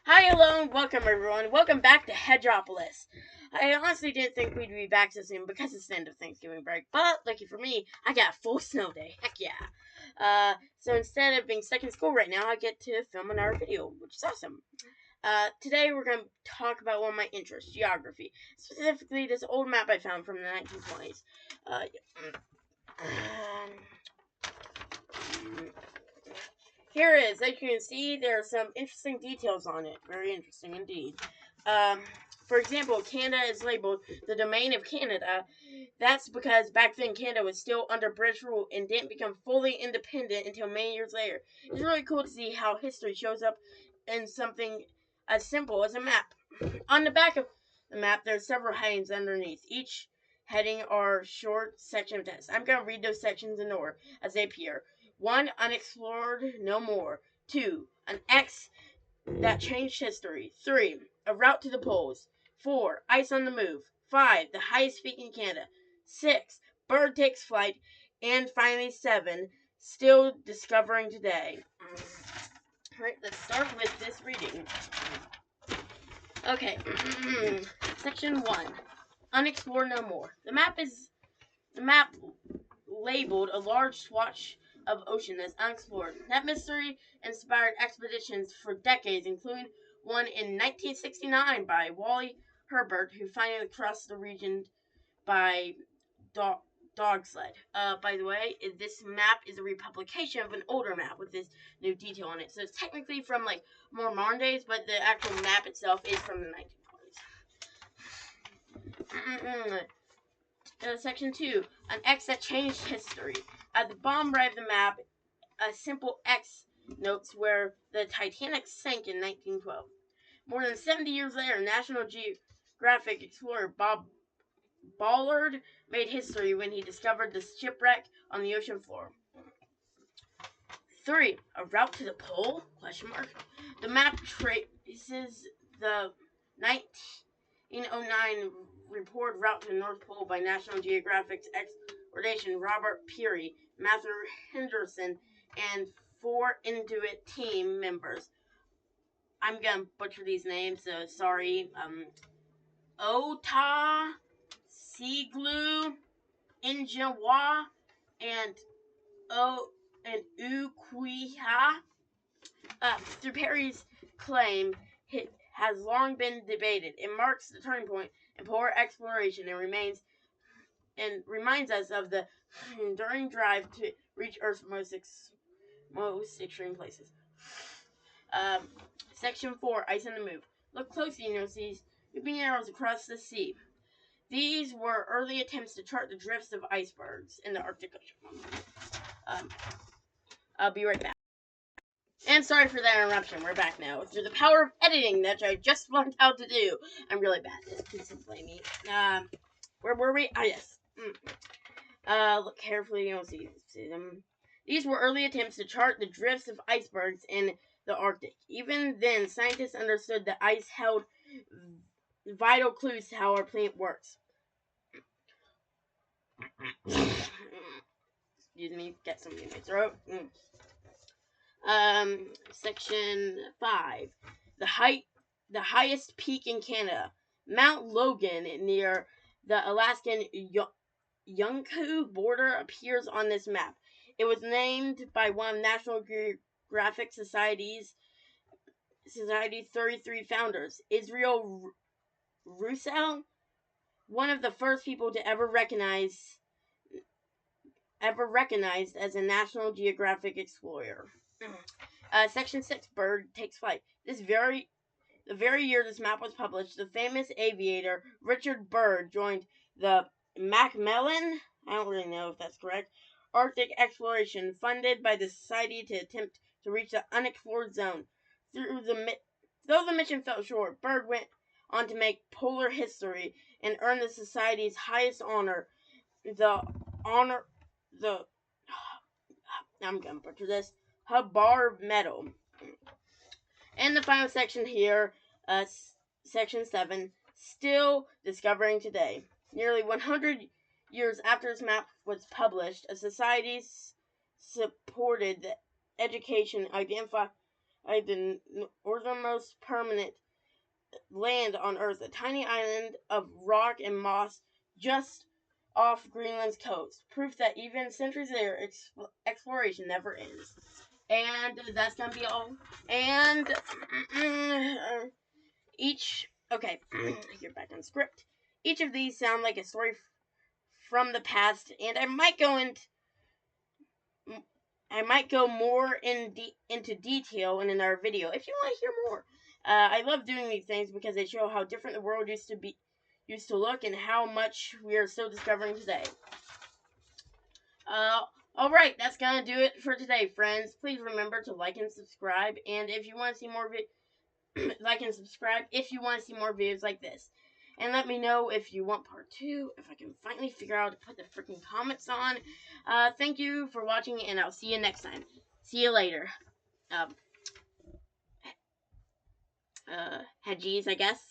Hi, hello, and welcome everyone. Welcome back to Hedgeropolis. I honestly didn't think we'd be back so soon because it's the end of Thanksgiving break, but lucky for me, I got a full snow day. Heck yeah. So instead of being stuck in school right now, I get to film another video, which is awesome. Today we're going to talk about one of my interests, geography. Specifically, this old map I found from the 1920s. Here it is. As you can see, there are some interesting details on it. Very interesting indeed. For example, Canada is labeled the domain of Canada. That's because back then Canada was still under British rule and didn't become fully independent until many years later. It's really cool to see how history shows up in something as simple as a map. On the back of the map, there are several headings underneath. Each heading are short section of text. I'm going to read those sections in order as they appear. 1. Unexplored, no more. 2. An X that changed history. 3. A route to the poles. 4. Ice on the move. 5. The highest peak in Canada. 6. Bird takes flight. And finally 7. Still discovering today. Alright, let's start with this reading. Okay. Section 1. Unexplored no more. The map labeled a large swatch of ocean as unexplored. That mystery inspired expeditions for decades, including one in 1969 by Wally Herbert, who finally crossed the region by dog sled. By the way, this map is a republication of an older map with this new detail on it. So it's technically from like more modern days, but the actual map itself is from the 1920s. Section 2. An X that changed history. At the bottom right of the map, a simple X notes where the Titanic sank in 1912. More than 70 years later, National Geographic explorer Bob Ballard made history when he discovered the shipwreck on the ocean floor. 3. A route to the pole? The map traces the 1909 reported route to the North Pole by National Geographic's exploration Robert Peary, Matthew Henderson, and 4 Inuit team members. I'm gonna butcher these names, so sorry. Ota, Siglu, Injawa, and Ukwiha. Through Peary's claim, it has long been debated. It marks the turning point in polar exploration and reminds us of the enduring drive to reach Earth's most extreme places. Section 4, Ice on the Move. Look closely and you'll see moving arrows across the sea. These were early attempts to chart the drifts of icebergs in the Arctic Ocean. I'll be right back. And sorry for that interruption. We're back now. Through the power of editing that I just learned how to do. I'm really bad at this. Please don't blame me. Where were we? Yes. Look carefully. You'll see them. These were early attempts to chart the drifts of icebergs in the Arctic. Even then, scientists understood that ice held vital clues to how our planet works. Excuse me, get something in my throat. Section 5. The highest peak in Canada. Mount Logan near the Alaskan Yunku border appears on this map. It was named by one of National Geographic Society's 33 founders, Israel Russell, one of the first people to ever recognized as a National Geographic explorer. Section 6, Bird takes flight. The very year this map was published, the famous aviator Richard Byrd joined the Macmillan, I don't really know if that's correct, Arctic exploration funded by the Society to attempt to reach the unexplored zone. Though the mission fell short, Byrd went on to make polar history and earn the Society's highest honor, I'm gonna butcher this, Hubbard Medal. And the final section here, section 7, still discovering today. Nearly 100 years after this map was published, a society supported the education identified the northernmost permanent land on Earth, a tiny island of rock and moss just off Greenland's coast. Proof that even centuries later, exploration never ends. And that's gonna be all. And okay, you're back on script. Each of these sound like a story from the past, and I might go more into detail in another video if you want to hear more. I love doing these things because they show how different the world used to look, and how much we are still discovering today. Alright, that's gonna do it for today, friends. Please remember to like and subscribe, and if you want to see more like and subscribe if you want to see more videos like this. And let me know if you want part 2, if I can finally figure out how to put the freaking comments on. Thank you for watching, and I'll see you next time. See you later. Hadgees, I guess.